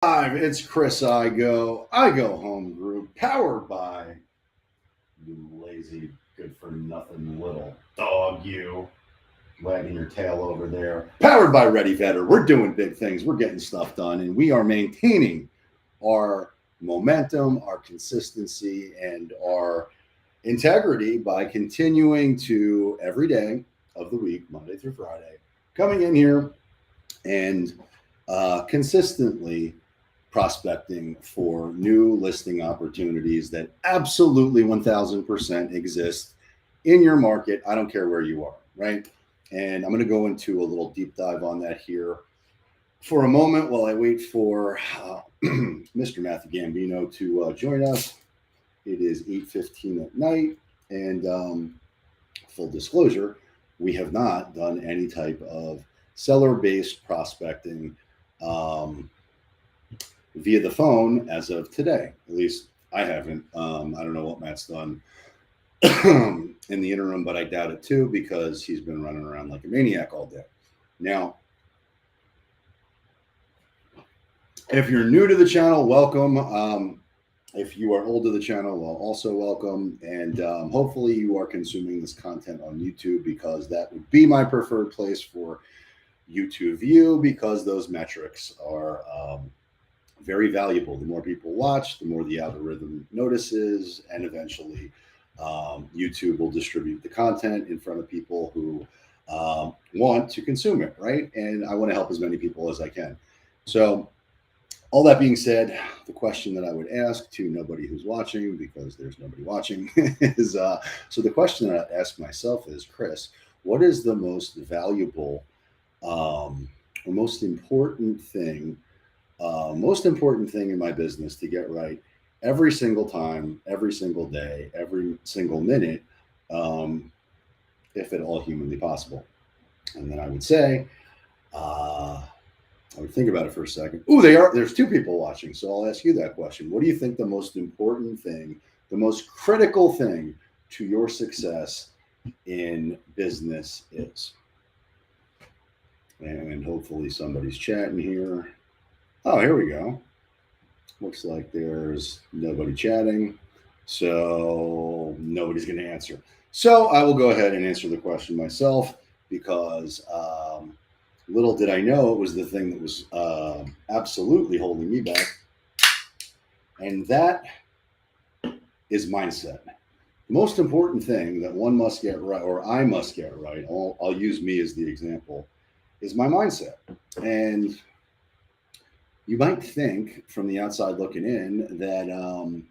Live, it's Chris Igoe Home Group, powered by you lazy, good for nothing little dog, you wagging your tail over there. Powered by Ready Vetter. We're doing big things, we're getting stuff done, and we are maintaining our momentum, our consistency, and our integrity by continuing to every day of the week, Monday through Friday, coming in here and consistently prospecting for new listing opportunities that absolutely 1000% exist in your market. I don't care where you are, right? And I'm going to go into a little deep dive on that here for a moment while I wait for Mr. Matthew Gambino to join us. It is 8:15 at night, and full disclosure, we have not done any type of seller-based prospecting via the phone as of today. At least I haven't. I don't know what Matt's done in the interim, but I doubt it too because he's been running around like a maniac all day. Now, if you're new to the channel, welcome. If you are old to the channel, well, also welcome. And hopefully you are consuming this content on YouTube because that would be my preferred place for you to view because those metrics are very valuable. The more people watch, the more the algorithm notices, and eventually YouTube will distribute the content in front of people who want to consume it, right? And I want to help as many people as I can. So, all that being said, the question that I would ask to nobody who's watching, because there's nobody watching, is so the question that I ask myself is, Chris, what is the most valuable or most important thing in my business to get right every single time, every single day, every single minute, if at all humanly possible? And then I would say, I would think about it for a second. Ooh, there's two people watching, so I'll ask you that question. What do you think the most important thing, the most critical thing to your success in business is? And hopefully somebody's chatting here. Oh, here we go. Looks like there's nobody chatting, so nobody's going to answer. So I will go ahead and answer the question myself because little did I know it was the thing that was absolutely holding me back, and that is mindset. The most important thing that one must get right, or I must get right, I'll use me as the example, is my mindset. And you might think from the outside looking in that on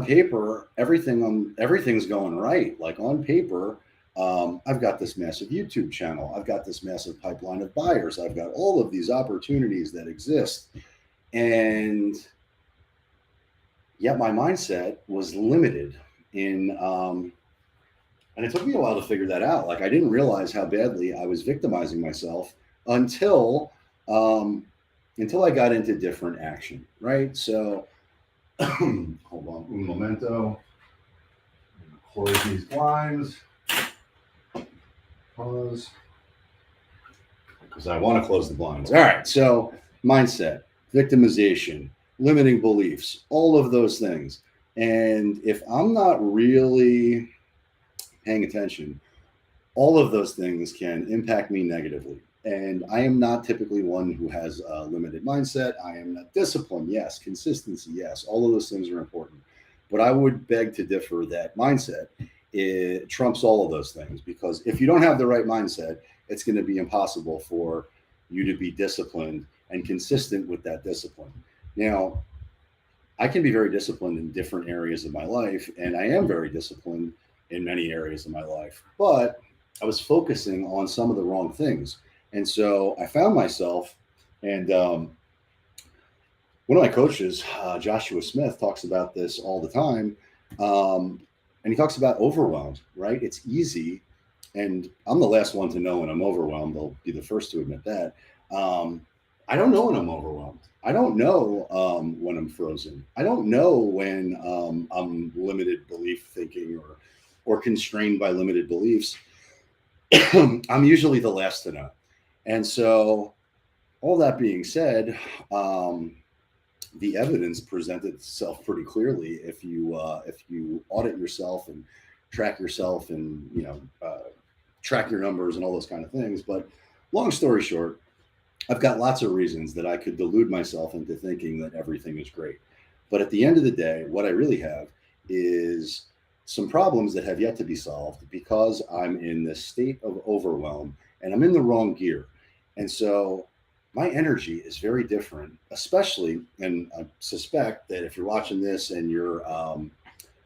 paper everything's going right. Like on paper, I've got this massive YouTube channel. I've got this massive pipeline of buyers. I've got all of these opportunities that exist, and yet my mindset was limited in. And it took me a while to figure that out. Like I didn't realize how badly I was victimizing myself until I got into different action, right? So, hold on, un momento. Close these blinds. Pause. Because I want to close the blinds. All right. So, mindset, victimization, limiting beliefs, all of those things. And if I'm not really paying attention, all of those things can impact me negatively. And I am not typically one who has a limited mindset. I am not disciplined. Yes. Consistency. Yes. All of those things are important. But I would beg to differ that mindset it trumps all of those things, because if you don't have the right mindset, it's going to be impossible for you to be disciplined and consistent with that discipline. Now, I can be very disciplined in different areas of my life, and I am very disciplined in many areas of my life, but I was focusing on some of the wrong things. And so I found myself, and one of my coaches, Joshua Smith, talks about this all the time. And he talks about overwhelmed, right? It's easy. And I'm the last one to know when I'm overwhelmed. I'll be the first to admit that. I don't know when I'm overwhelmed. I don't know when I'm frozen. I don't know when I'm limited belief thinking or constrained by limited beliefs. I'm usually the last to know. And so, all that being said, the evidence presented itself pretty clearly if you audit yourself and track yourself and track your numbers and all those kind of things. But long story short, I've got lots of reasons that I could delude myself into thinking that everything is great. But at the end of the day, what I really have is some problems that have yet to be solved because I'm in this state of overwhelm and I'm in the wrong gear. And so my energy is very different, especially, and I suspect that if you're watching this and you're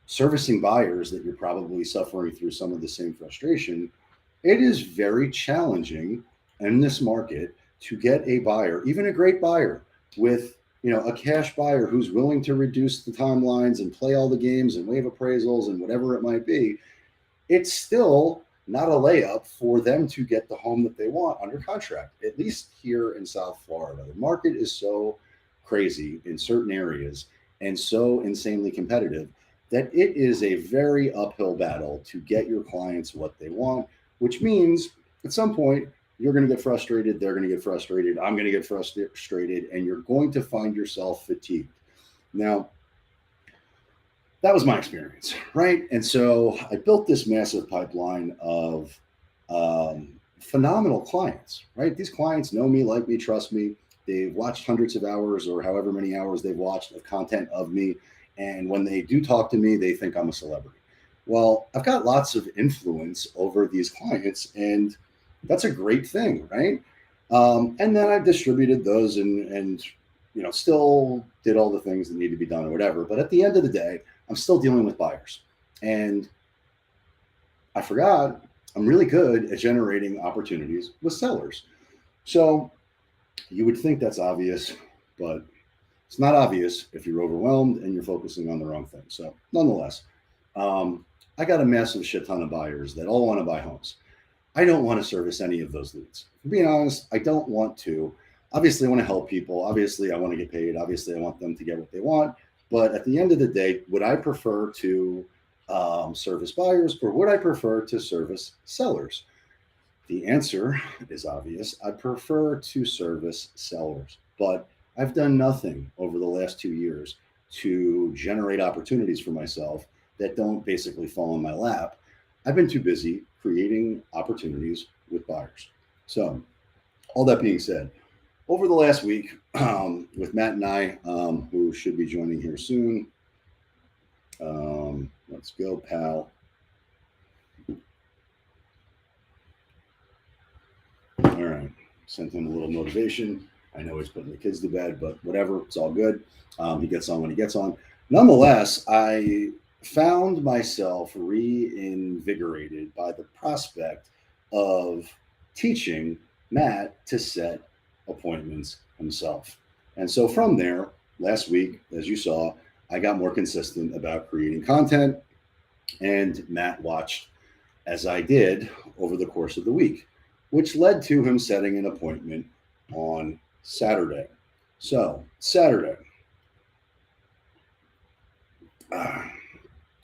servicing buyers, that you're probably suffering through some of the same frustration. It is very challenging in this market to get a buyer, even a great buyer with a cash buyer who's willing to reduce the timelines and play all the games and waive appraisals and whatever it might be. It's still not a layup for them to get the home that they want under contract, at least here in South Florida. The market is so crazy in certain areas and so insanely competitive that it is a very uphill battle to get your clients what they want, which means at some point you're going to get frustrated, they're going to get frustrated, I'm going to get frustrated, and you're going to find yourself fatigued. Now, that was my experience, right? And so I built this massive pipeline of phenomenal clients, right? These clients know me, like me, trust me. They've watched hundreds of hours or however many hours they've watched of content of me. And when they do talk to me, they think I'm a celebrity. Well, I've got lots of influence over these clients, and that's a great thing, right? And then I distributed those and still did all the things that need to be done or whatever. But at the end of the day, I'm still dealing with buyers. And I forgot I'm really good at generating opportunities with sellers. So you would think that's obvious, but it's not obvious if you're overwhelmed and you're focusing on the wrong thing. So nonetheless, I got a massive shit ton of buyers that all want to buy homes. I don't want to service any of those leads. For being honest, I don't want to. Obviously, I want to help people. Obviously, I want to get paid. Obviously, I want them to get what they want. But at the end of the day, would I prefer to service buyers or would I prefer to service sellers? The answer is obvious. I prefer to service sellers, but I've done nothing over the last 2 years to generate opportunities for myself that don't basically fall in my lap. I've been too busy creating opportunities with buyers. So, all that being said, over the last week with Matt and I, who should be joining here soon, let's go, pal. All right, sent him a little motivation. I know he's putting the kids to bed, but whatever, it's all good. He gets on when he gets on. Nonetheless, I found myself reinvigorated by the prospect of teaching Matt to set appointments himself. And so from there, last week, as you saw, I got more consistent about creating content, and Matt watched as I did over the course of the week, which led to him setting an appointment on Saturday. So, Saturday.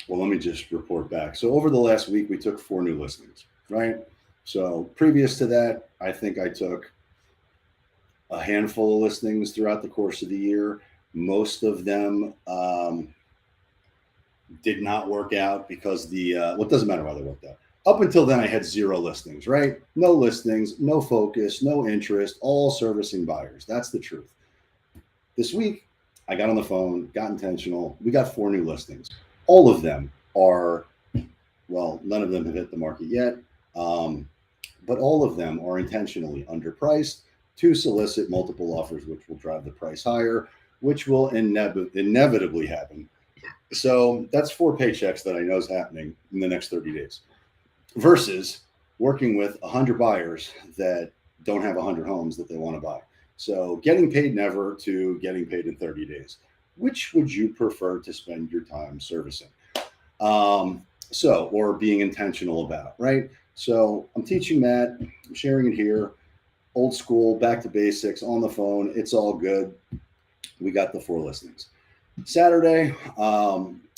Well, let me just report back. So over the last week, we took 4 new listings, right? So previous to that, I think I took a handful of listings throughout the course of the year. Most of them did not work out because well, it doesn't matter why they worked out. Up until then, I had 0 listings, right? No listings, no focus, no interest, all servicing buyers. That's the truth. This week, I got on the phone, got intentional. We got 4 new listings. All of them are, well, none of them have hit the market yet, but all of them are intentionally underpriced to solicit multiple offers, which will drive the price higher, which will inevitably happen. So that's 4 paychecks that I know is happening in the next 30 days versus working with 100 buyers that don't have 100 homes that they want to buy. So getting paid never to getting paid in 30 days. Which would you prefer to spend your time servicing? Or being intentional about, right? So I'm teaching Matt, I'm sharing it here, old school, back to basics, on the phone. It's all good. We got the 4 listings. Saturday,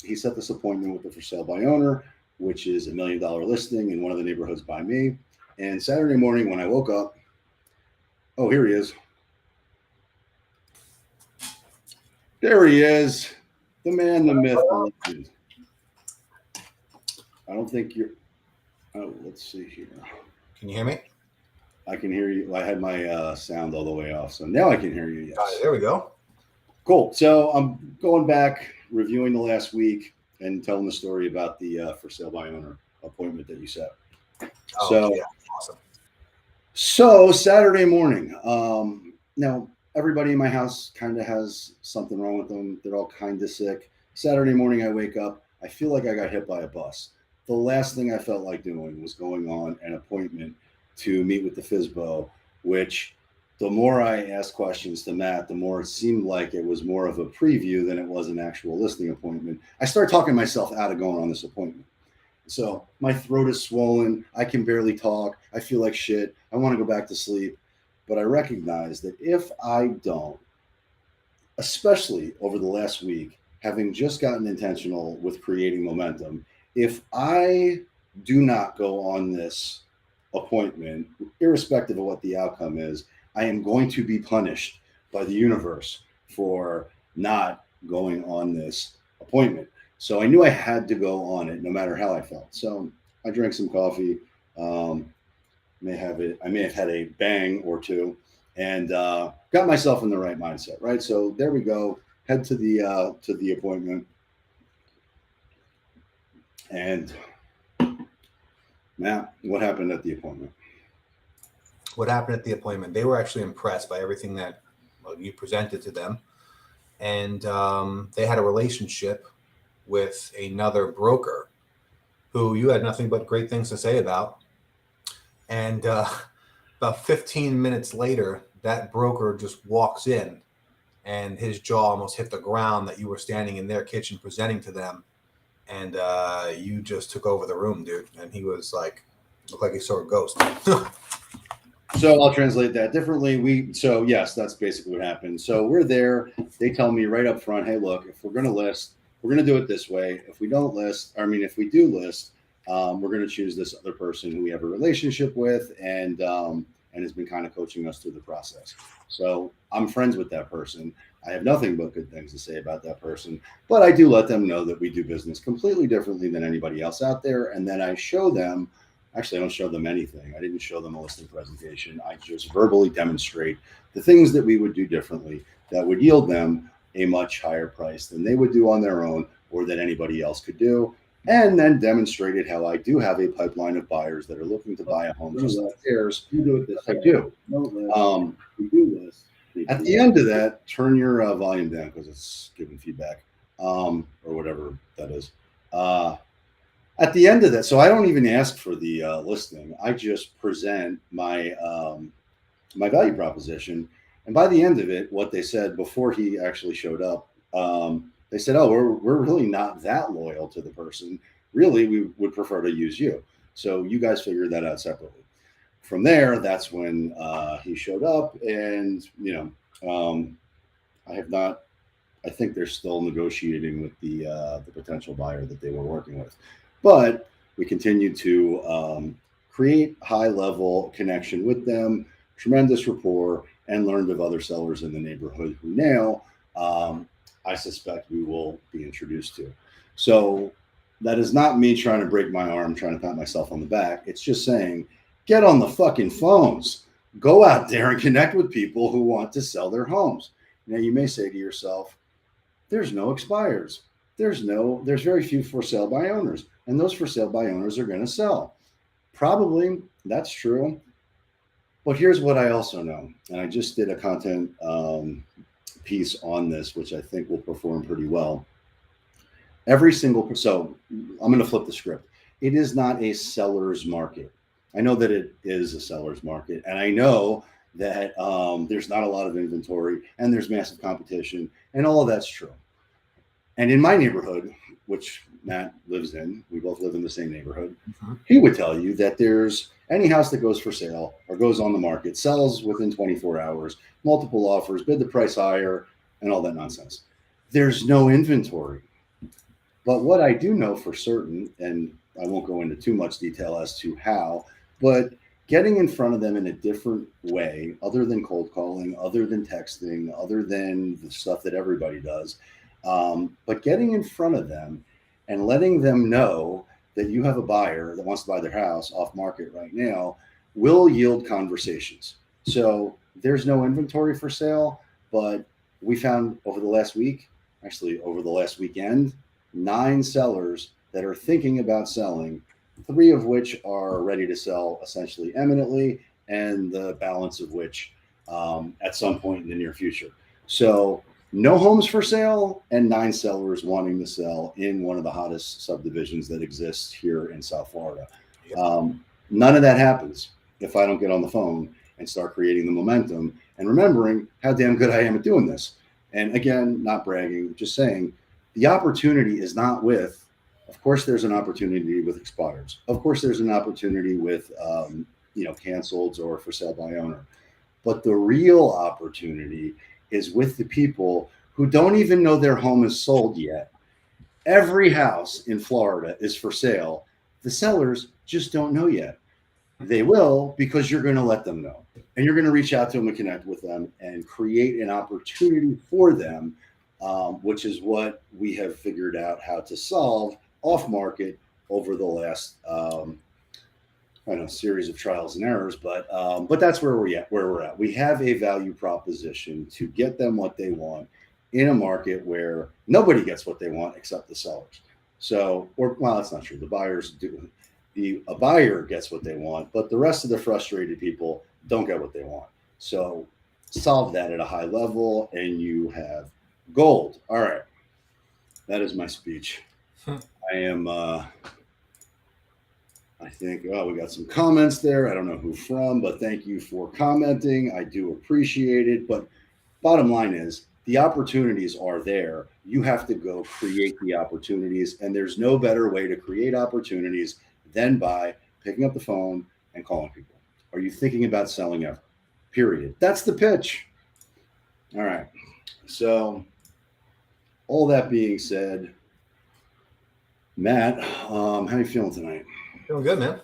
he set this appointment with the for sale by owner, which is $1 million listing in one of the neighborhoods by me. And Saturday morning when I woke up, oh, here he is. There he is, the man, the myth, the legend. I don't think you're. Oh, let's see here. Can you hear me? I can hear you. I had my sound all the way off, so now I can hear you. Yes. There we go. Cool. So I'm going back, reviewing the last week, and telling the story about the for sale by owner appointment that you set. Oh, so yeah, awesome. So Saturday morning. Now everybody in my house kind of has something wrong with them. They're all kind of sick. Saturday morning, I wake up. I feel like I got hit by a bus. The last thing I felt like doing was going on an appointment to meet with the FISBO, which the more I asked questions to Matt, the more it seemed like it was more of a preview than it was an actual listing appointment. I started talking myself out of going on this appointment. So my throat is swollen. I can barely talk. I feel like shit. I want to go back to sleep. But I recognize that if I don't, especially over the last week, having just gotten intentional with creating momentum, if I do not go on this appointment, irrespective of what the outcome is, I am going to be punished by the universe for not going on this appointment. So I knew I had to go on it no matter how I felt. So I drank some coffee. I may have had a bang or two, and got myself in the right mindset. Right. So there we go. Head to the appointment, and Matt, what happened at the appointment? What happened at the appointment? They were actually impressed by everything that you presented to them, and they had a relationship with another broker who you had nothing but great things to say about. And about 15 minutes later, that broker just walks in and his jaw almost hit the ground that you were standing in their kitchen presenting to them. And you just took over the room, dude. And he was like, looked like he saw a ghost. So I'll translate that differently. So yes, that's basically what happened. So we're there. They tell me right up front, hey, look, if we're going to list, we're going to do it this way. If we don't list, if we do list, we're going to choose this other person who we have a relationship with and has been kind of coaching us through the process. So I'm friends with that person. I have nothing but good things to say about that person, but I do let them know that we do business completely differently than anybody else out there. And then I show them, actually, I don't show them anything. I didn't show them a listing presentation. I just verbally demonstrate the things that we would do differently that would yield them a much higher price than they would do on their own or that anybody else could do. And then demonstrated how I do have a pipeline of buyers that are looking to buy a home just like theirs. You do it this I do. We do this. At the end of that, turn your volume down because it's giving feedback or whatever that is. At the end of that, so I don't even ask for the listing. I just present my my value proposition. And by the end of it, what they said before he actually showed up, they said, oh, we're really not that loyal to the person. Really, we would prefer to use you. So you guys figured that out separately. From there, that's when he showed up. And, I think they're still negotiating with the potential buyer that they were working with. But we continue to create high-level connection with them, tremendous rapport, and learned of other sellers in the neighborhood who now I suspect we will be introduced to. So that is not me trying to break my arm, trying to pat myself on the back. It's just saying, get on the fucking phones. Go out there and connect with people who want to sell their homes. Now, you may say to yourself, there's no expires. There's very few for sale by owners. And those for sale by owners are going to sell. Probably that's true. But here's what I also know. And I just did a content piece on this, which I think will perform pretty well. So I'm going to flip the script. It is not a seller's market. I know that it is a seller's market. And I know that there's not a lot of inventory and there's massive competition and all of that's true. And in my neighborhood, which Matt lives in, we both live in the same neighborhood, he would tell you that there's any house that goes for sale or goes on the market, sells within 24 hours, multiple offers, bid the price higher, and all that nonsense. There's no inventory. But what I do know for certain, and I won't go into too much detail as to how, but getting in front of them in a different way, other than cold calling, other than texting, other than the stuff that everybody does, but getting in front of them and letting them know that you have a buyer that wants to buy their house off market right now will yield conversations. So there's no inventory for sale, but we found over the last week, actually over the last weekend, 9 sellers that are thinking about selling, 3 of which are ready to sell essentially imminently, and the balance of which at some point in the near future. So no homes for sale and 9 sellers wanting to sell in one of the hottest subdivisions that exists here in South Florida. Yep. None of that happens if I don't get on the phone and start creating the momentum and remembering how damn good I am at doing this. And again, not bragging, just saying the opportunity is not with, of course, there's an opportunity with expireds. Of course, there's an opportunity with, canceled or for sale by owner. But the real opportunity is with the people who don't even know their home is sold yet. Every house in Florida is for sale. The sellers just don't know yet. They will, because you're going to let them know. And you're going to reach out to them and connect with them and create an opportunity for them, which is what we have figured out how to solve off market over the last series of trials and errors, but that's where we're at. We have a value proposition to get them what they want in a market where nobody gets what they want except the sellers. So, that's not true. The buyers do. A buyer gets what they want, but the rest of the frustrated people don't get what they want. So solve that at a high level and you have gold. All right. That is my speech. I am, I think, we got some comments there. I don't know who from, but thank you for commenting. I do appreciate it. But bottom line is the opportunities are there. You have to go create the opportunities. And there's no better way to create opportunities than by picking up the phone and calling people. Are you thinking about selling ever? Period. That's the pitch. All right. So all that being said, Matt, how are you feeling tonight? Feeling good, man.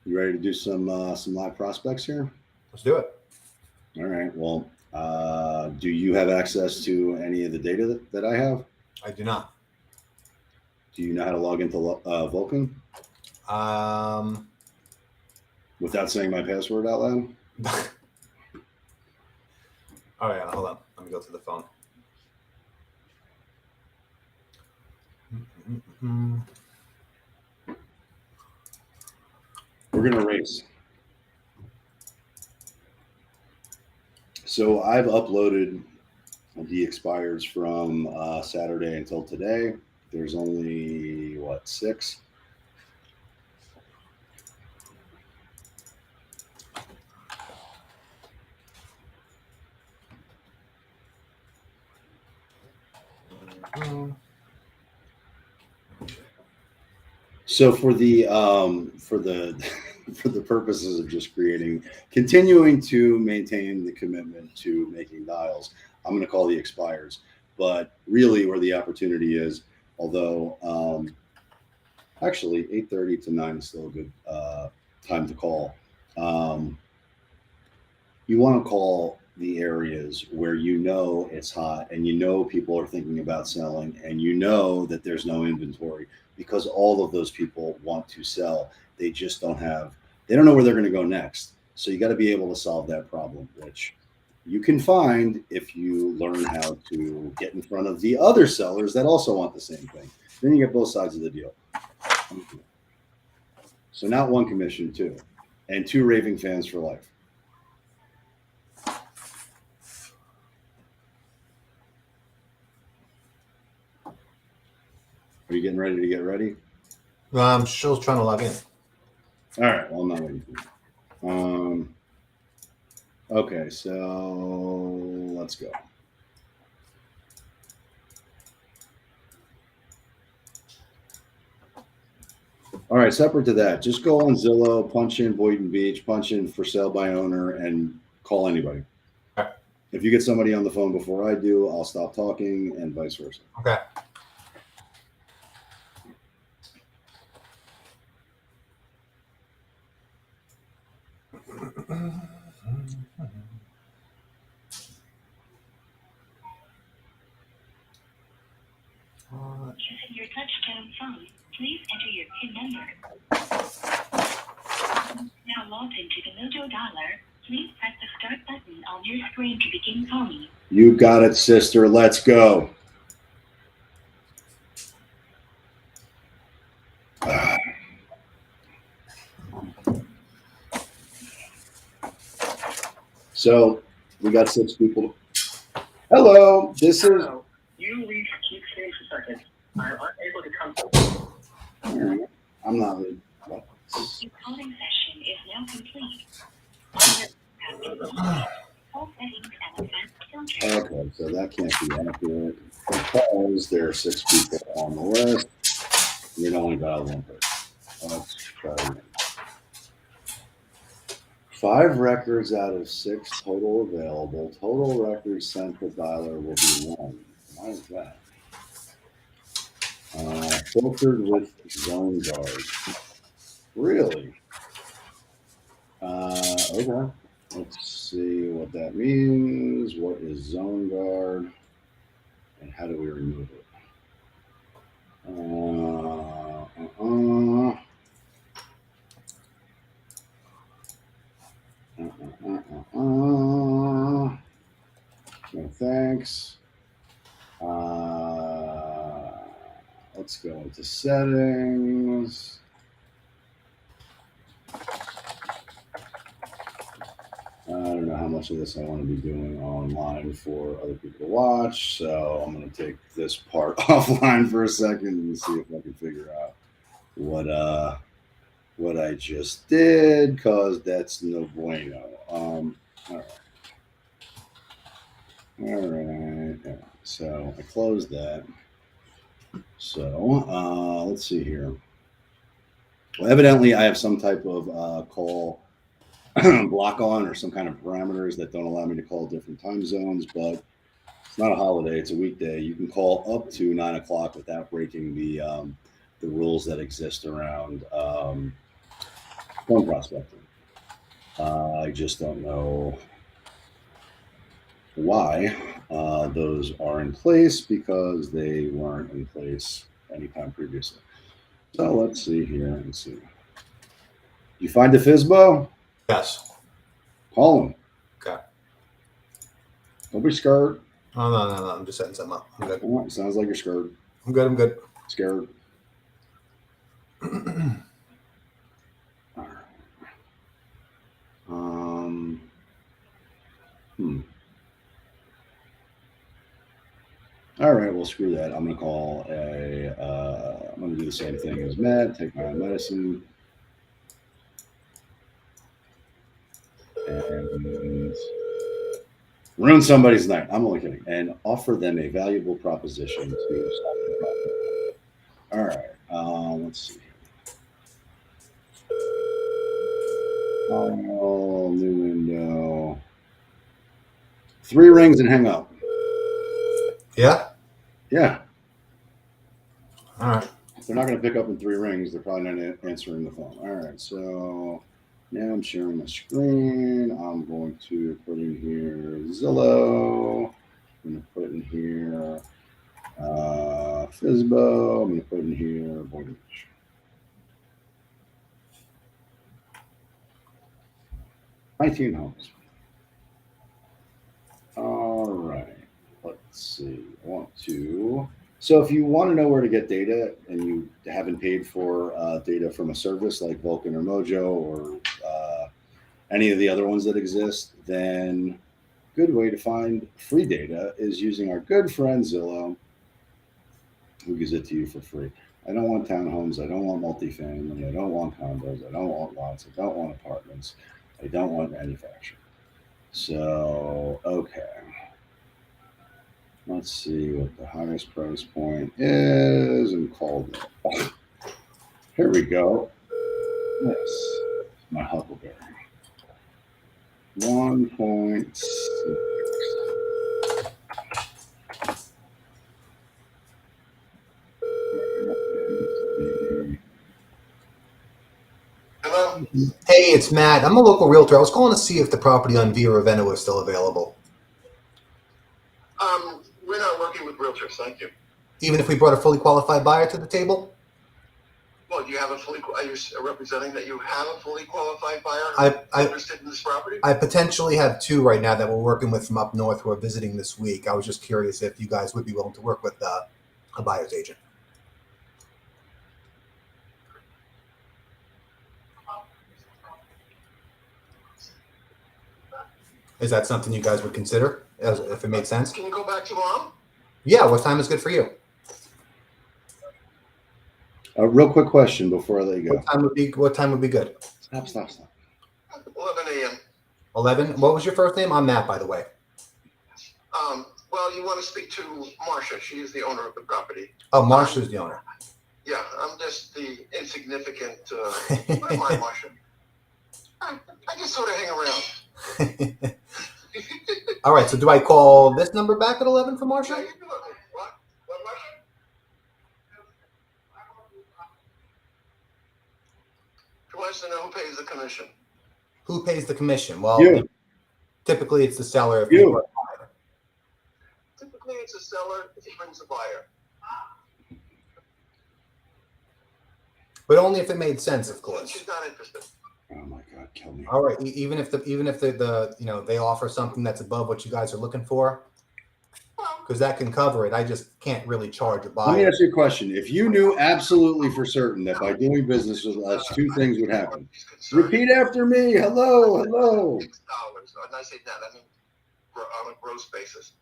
You ready to do some live prospects here? Let's do it. All right. Well, do you have access to any of the data that I have? I do not. Do you know how to log into Vulcan? Without saying my password out loud? Oh, yeah. Hold on. Let me go to the phone. We're going to race. So I've uploaded the expireds from Saturday until today. There's only, 6? So for the for the purposes of just continuing to maintain the commitment to making dials, I'm going to call the expires. But really, where the opportunity is, although actually 8:30 to 9 is still a good time to call. You want to call the areas where you know it's hot and you know people are thinking about selling and you know that there's no inventory, because all of those people want to sell. They just don't know where they're going to go next. So you got to be able to solve that problem, which you can find if you learn how to get in front of the other sellers that also want the same thing. Then you get both sides of the deal. So not one commission, 2, and 2 raving fans for life. Are you getting ready to get ready? I'm still trying to log in. All right. Well, I'm not waiting for you. Okay, so let's go. All right, separate to that, just go on Zillow, punch in Boynton Beach, punch in for sale by owner, and call anybody. Okay. If you get somebody on the phone before I do, I'll stop talking and vice versa. Okay. Using your touchtone phone, please enter your PIN number. Now logged into the Mojo Dialer. Please press the start button on your screen to begin calling. You got it, sister. Let's go. So we got 6 people. Hello, this is. Hello. You reached Keep Space a second. I'm unable to come. I'm not really. Your calling session is now complete. All settings and advanced filters. Okay, so that can't be accurate because there are 6 people on the list. We only got 1 person. Let's try again. 5 records out of 6 total available. Total records sent to dialer will be 1. Why is that? Filtered with zone guard. Really? Okay. Let's see what that means. What is zone guard? And how do we remove it? No thanks. Let's go into settings. I don't know how much of this I want to be doing online for other people to watch, so I'm going to take this part offline for a second and see if I can figure out what I just did, because that's no bueno. All right. So I closed that. So let's see here. Well, evidently I have some type of call block on or some kind of parameters that don't allow me to call different time zones, but it's not a holiday, it's a weekday. You can call up to 9 o'clock without breaking the rules that exist around phone prospecting. I just don't know why those are in place, because they weren't in place anytime previously. So let's see here and see. You find the FISBO? Yes. Call him. Okay. Don't be scared. Oh, no. I'm just setting something up. I'm good. Oh, sounds like you're scared. I'm good. Scared. All right. All right, well, screw that. I'm gonna call I'm gonna do the same thing as Matt. Take my medicine. And ruin somebody's night. I'm only kidding. And offer them a valuable proposition to stop the problem. All right. Let's see. Oh, new window. 3 rings and hang up. Yeah? Yeah. All right. If they're not going to pick up in 3 rings, they're probably not answering the phone. All right. So now I'm sharing my screen. I'm going to put in here Zillow. I'm going to put in here FISBO. I'm going to put in here Mortgage. $19 homes. All right. Let's see. I want to. So if you want to know where to get data and you haven't paid for data from a service like Vulcan or Mojo or any of the other ones that exist, then a good way to find free data is using our good friend Zillow, who gives it to you for free. I don't want townhomes. I don't want multifamily. I don't want condos. I don't want lots. I don't want apartments. I don't want manufacturing. So, okay. Let's see what the highest price point is and call it. Here we go. Yes, my Huckleberry. 1.6. Hello? Hey, it's Matt. I'm a local realtor. I was calling to see if the property on Via Ravenna was still available. We're not working with realtors, thank you. Even if we brought a fully qualified buyer to the table? Well, do you have are you representing that you have a fully qualified buyer interested in this property? I potentially have 2 right now that we're working with from up north who are visiting this week. I was just curious if you guys would be willing to work with a buyer's agent. Is that something you guys would consider, if it made sense? Can you go back tomorrow? Yeah, what time is good for you? A real quick question before I let you go. What time would be good? Stop. 11 a.m. 11. What was your first name on that, by the way? Well, you want to speak to Marcia. She is the owner of the property. Oh, Marcia's the owner. Yeah, I'm just the insignificant. What am I, Marcia? I just sort of hang around. All right. So do I call this number back at 11 for Marcia? Yeah, you can look at what? What, Marcia? She wants to know who pays the commission. Who pays the commission? Well, You. typically it's the seller. If You. we work. Typically, it's a seller if he brings a buyer. But only if it made sense, of course. She's not interested. Oh my God, kill me. All right. Even if the they offer something that's above what you guys are looking for, because that can cover it. I just can't really charge a Let me buyer. ask you a question. If you knew absolutely for certain that by doing business with us, 2 things would happen. Repeat after me. Hello. $6. And I say net, I mean on a gross basis.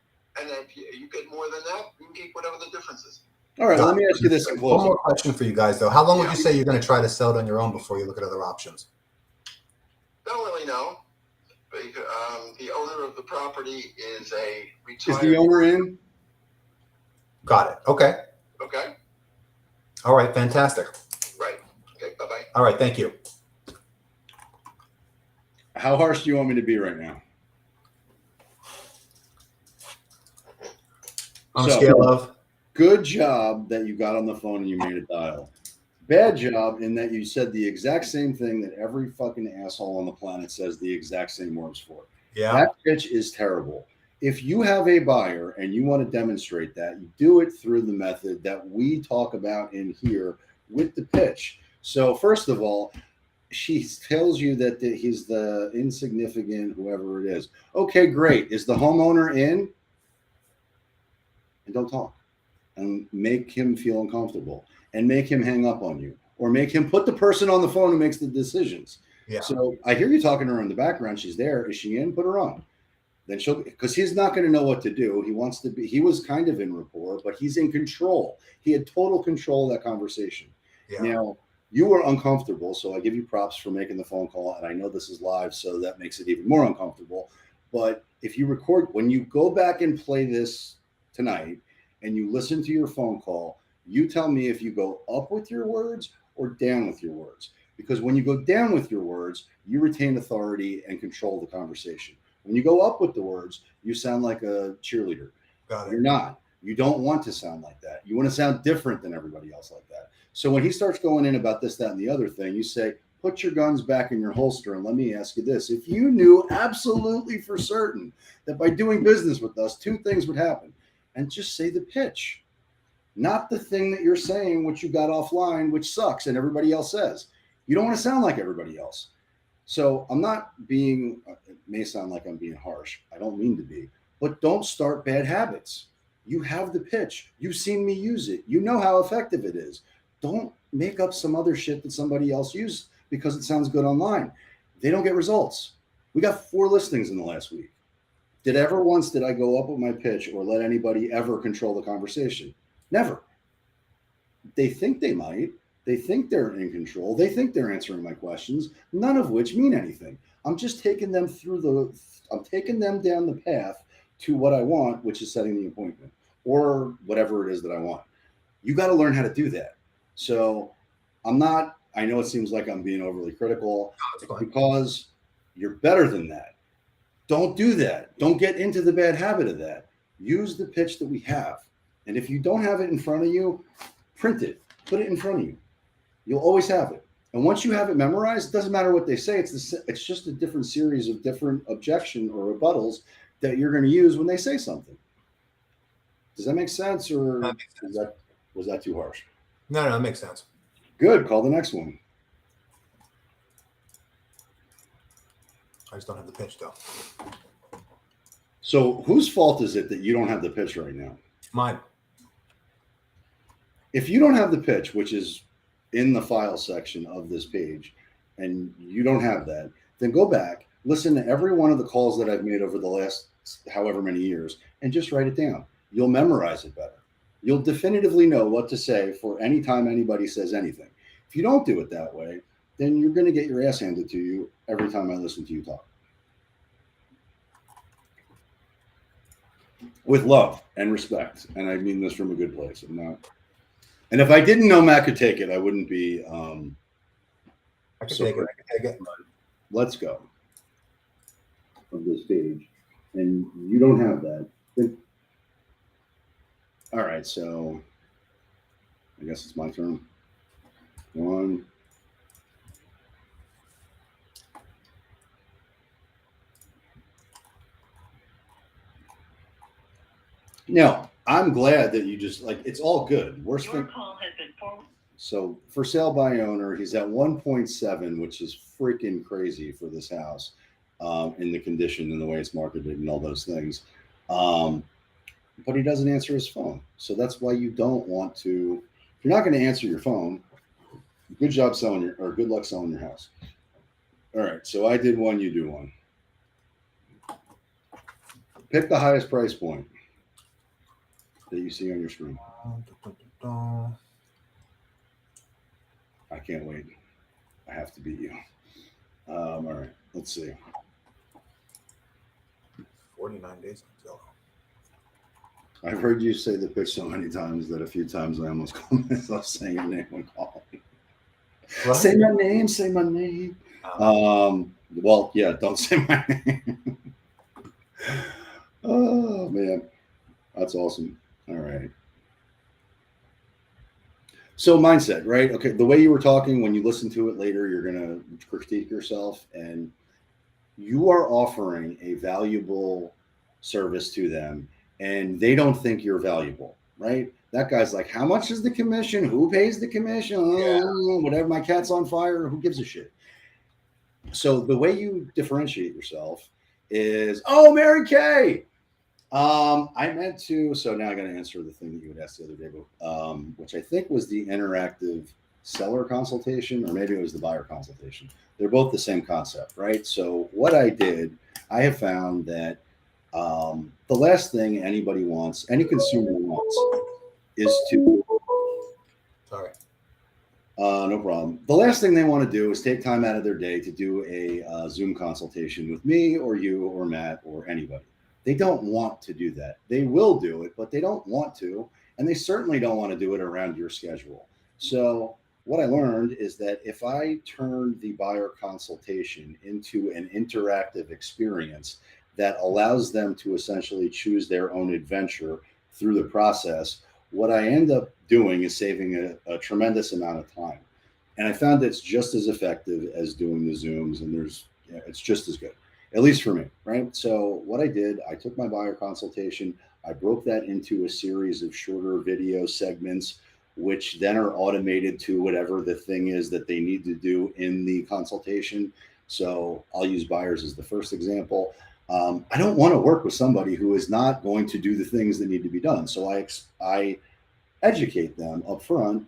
And then if you get more than that, you can keep whatever the difference is. All right, let me ask you this in One closing. more question for you guys, though. How long would you say you're going to try to sell it on your own before you look at other options? Don't really know. The owner of the property is a Is retired. the owner in? Got it. Okay. Okay. All right. Fantastic. Right. Okay. Bye bye. All right. Thank you. How harsh do you want me to be right now? On a So- scale of Good job that you got on the phone and you made a dial. Bad job in that you said the exact same thing that every fucking asshole on the planet says the exact same words for. yeah. That pitch is terrible. If you have a buyer and you want to demonstrate that, you do it through the method that we talk about in here with the pitch. So first of all, she tells you that he's the insignificant, whoever it is. Okay, great. Is the homeowner in? And don't talk. And make him feel uncomfortable and make him hang up on you or make him put the person on the phone who makes the decisions. Yeah. So I hear you talking to her in the background. She's there. Is she in? Put her on. Then she'll, because he's not going to know what to do. He wants to be, he was kind of in rapport, but he's in control. He had total control of that conversation. Yeah. Now, you were uncomfortable. So I give you props for making the phone call. And I know this is live, so that makes it even more uncomfortable. But if you record, when you go back and play this tonight, and you listen to your phone call, you tell me if you go up with your words or down with your words. Because when you go down with your words, you retain authority and control the conversation. When you go up with the words, you sound like a cheerleader. Got You're it. not. You don't want to sound like that. You want to sound different than everybody else like that. So when he starts going in about this, that, and the other thing, you say, put your guns back in your holster. And let me ask you this. If you knew absolutely for certain that by doing business with us, 2 things would happen, and just say the pitch, not the thing that you're saying, which you got offline, which sucks and everybody else says. You don't want to sound like everybody else. So I'm not being, it may sound like I'm being harsh. I don't mean to be, but don't start bad habits. You have the pitch. You've seen me use it. You know how effective it is. Don't make up some other shit that somebody else used because it sounds good online. They don't get results. We got 4 listings in the last week. Did I go up with my pitch or let anybody ever control the conversation? Never. They think they might. They think they're in control. They think they're answering my questions, none of which mean anything. I'm just taking them I'm taking them down the path to what I want, which is setting the appointment or whatever it is that I want. You got to learn how to do that. So I know it seems like I'm being overly critical because you're better than that. Don't do that. Don't get into the bad habit of that. Use the pitch that we have. And if you don't have it in front of you, print it. Put it in front of you. You'll always have it. And once you have it memorized, it doesn't matter what they say. It's just a different series of different objection or rebuttals that you're going to use when they say something. Does that make sense, or That makes sense. was that too harsh? No, that makes sense. Good. Call the next one. I just don't have the pitch though. So whose fault is it that you don't have the pitch right now? Mine. If you don't have the pitch, which is in the file section of this page, and you don't have that, then go back, listen to every one of the calls that I've made over the last however many years, and just write it down. You'll memorize it better. You'll definitively know what to say for any time anybody says anything. If you don't do it that way, then you're going to get your ass handed to you every time I listen to you talk. With love and respect, and I mean this from a good place. I'm not. And if I didn't know Matt could take it, I wouldn't be. I can So take it. I can take it. Let's go of this page, and you don't have that. Then, all right, so I guess it's my turn. One. No, I'm glad that you just like it's all good. Worst Your thing. call has been forwarded. So for sale by owner, he's at 1.7, which is freaking crazy for this house, in the condition and the way it's marketed and all those things. But he doesn't answer his phone. So that's why you don't want to. If you're not going to answer your phone, good job selling your, or good luck selling your house. All right. So I did one, you do one. Pick the highest price point that you see on your screen. I can't wait. I have to beat you. All right, let's see. 49 days on Zillow. I've heard you say the pitch so many times that a few times I almost call myself saying your name when calling. What? Say my name, say my name. Well, yeah, don't say my name. Oh, man. That's awesome. All right. So mindset, right? Okay. The way you were talking, when you listen to it later, you're going to critique yourself, and you are offering a valuable service to them, and they don't think you're valuable, right? That guy's like, how much is the commission? Who pays the commission? Whatever. My cat's on fire. Who gives a shit? So the way you differentiate yourself is, oh, Mary Kay. I meant to, so now I'm going to answer the thing that you had asked the other day, which I think was the interactive seller consultation, or maybe it was the buyer consultation. They're both the same concept, right? So what I did, I have found that the last thing anybody wants, any consumer wants, is to. Sorry. No problem. The last thing they want to do is take time out of their day to do a Zoom consultation with me or you or Matt or anybody. They don't want to do that. They will do it, but they don't want to. And they certainly don't want to do it around your schedule. So what I learned is that if I turn the buyer consultation into an interactive experience that allows them to essentially choose their own adventure through the process, what I end up doing is saving a tremendous amount of time. And I found it's just as effective as doing the Zooms, and it's just as good. At least for me, right? So what I did, I took my buyer consultation, I broke that into a series of shorter video segments, which then are automated to whatever the thing is that they need to do in the consultation. So I'll use buyers as the first example. I don't want to work with somebody who is not going to do the things that need to be done. So I educate them up front,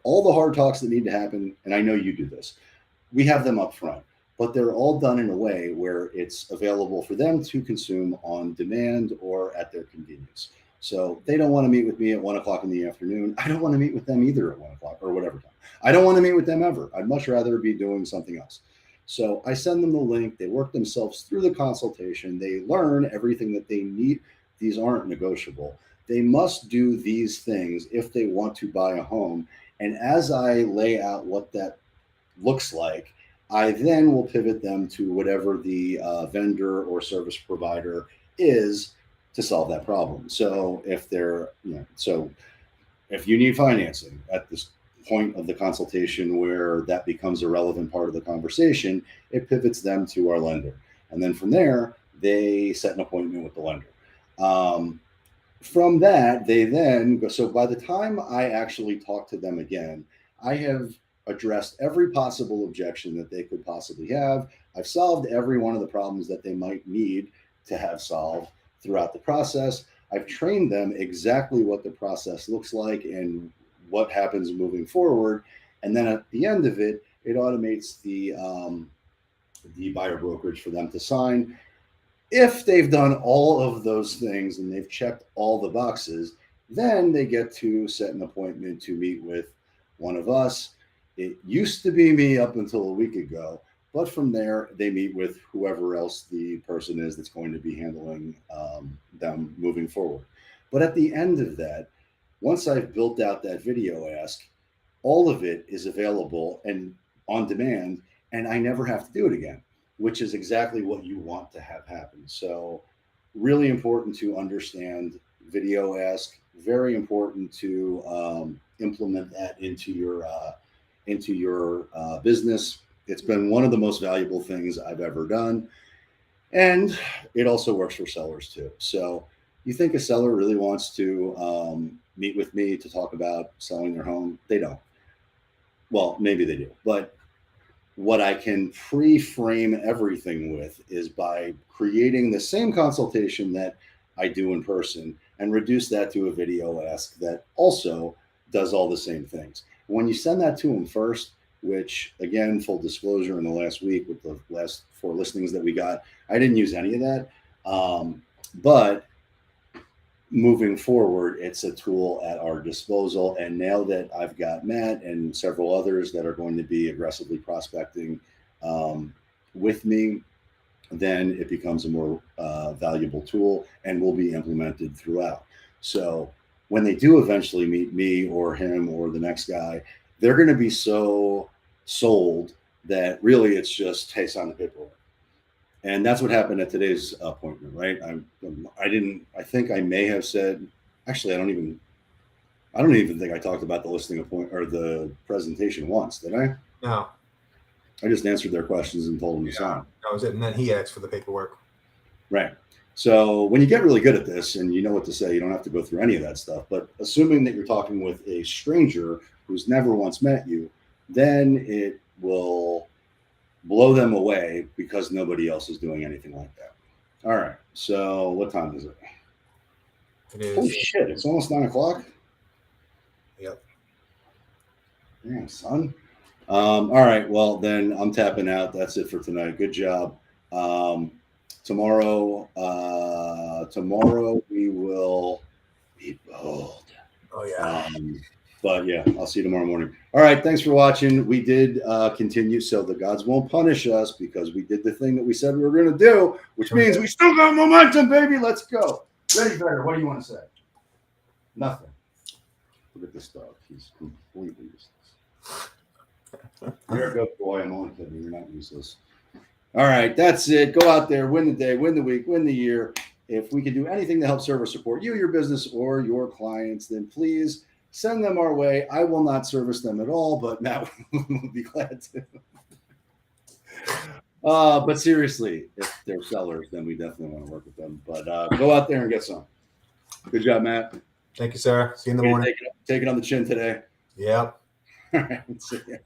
all the hard talks that need to happen. And I know you do this. We have them up front, but they're all done in a way where it's available for them to consume on demand or at their convenience. So they don't want to meet with me at 1 o'clock in the afternoon. I don't want to meet with them either at 1 o'clock or whatever time. I don't want to meet with them ever. I'd much rather be doing something else. So I send them the link. They work themselves through the consultation. They learn everything that they need. These aren't negotiable. They must do these things if they want to buy a home. And as I lay out what that looks like, I then will pivot them to whatever the vendor or service provider is to solve that problem. So if they're, so if you need financing at this point of the consultation where that becomes a relevant part of the conversation, it pivots them to our lender. And then from there, they set an appointment with the lender. from that, they then go. So by the time I actually talk to them again, I have addressed every possible objection that they could possibly have. I've solved every one of the problems that they might need to have solved throughout the process. I've trained them exactly what the process looks like and what happens moving forward. And then at the end of it, it automates the buyer brokerage for them to sign. If they've done all of those things and they've checked all the boxes, then they get to set an appointment to meet with one of us. It used to be me up until a week ago, but from there, they meet with whoever else the person is that's going to be handling them moving forward. But at the end of that, once I've built out that video ask, all of it is available and on demand, and I never have to do it again, which is exactly what you want to have happen. So, really important to understand video ask. Very important to implement that into your business. It's been one of the most valuable things I've ever done, and it also works for sellers too. So, you think a seller really wants to meet with me to talk about selling their home? They don't. Well, maybe they do, but what I can pre-frame everything with is by creating the same consultation that I do in person and reduce that to a video ask that also does all the same things. When you send that to them first, which again, full disclosure, in the last week with the last 4 listings that we got, I didn't use any of that. But moving forward, it's a tool at our disposal. And now that I've got Matt and several others that are going to be aggressively prospecting with me, then it becomes a more valuable tool and will be implemented throughout. So when they do eventually meet me or him or the next guy, they're going to be so sold that really it's just, hey, sign the paperwork. And that's what happened at today's appointment, right? I think I may have said, actually, I don't even think I talked about the listing appointment or the presentation once, did I? No. I just answered their questions and told them to sign. That was it. And then he asked for the paperwork. Right. So when you get really good at this and you know what to say, you don't have to go through any of that stuff. But assuming that you're talking with a stranger who's never once met you, then it will blow them away because nobody else is doing anything like that. All right. So what time is it? It is. Holy shit. It's almost 9 o'clock. Yep. Damn, son. All right. Well, then I'm tapping out. That's it for tonight. Good job. Tomorrow we will be bold. Oh yeah. But yeah, I'll see you tomorrow morning. All right. Thanks for watching. We did continue, so the gods won't punish us because we did the thing that we said we were going to do, which means we still got momentum, baby. Let's go. Ready, better. What do you want to say? Nothing. Look at this dog. He's completely useless. There goes, boy. I'm only kidding. You're not useless. All right. That's it. Go out there, win the day, win the week, win the year. If we can do anything to help serve or support you, your business, or your clients, then please send them our way. I will not service them at all, but Matt will be glad to. But seriously, if they're sellers, then we definitely want to work with them. But go out there and get some. Good job, Matt. Thank you, sir. See you in the morning. Take it on the chin today. Yep. All right. See ya.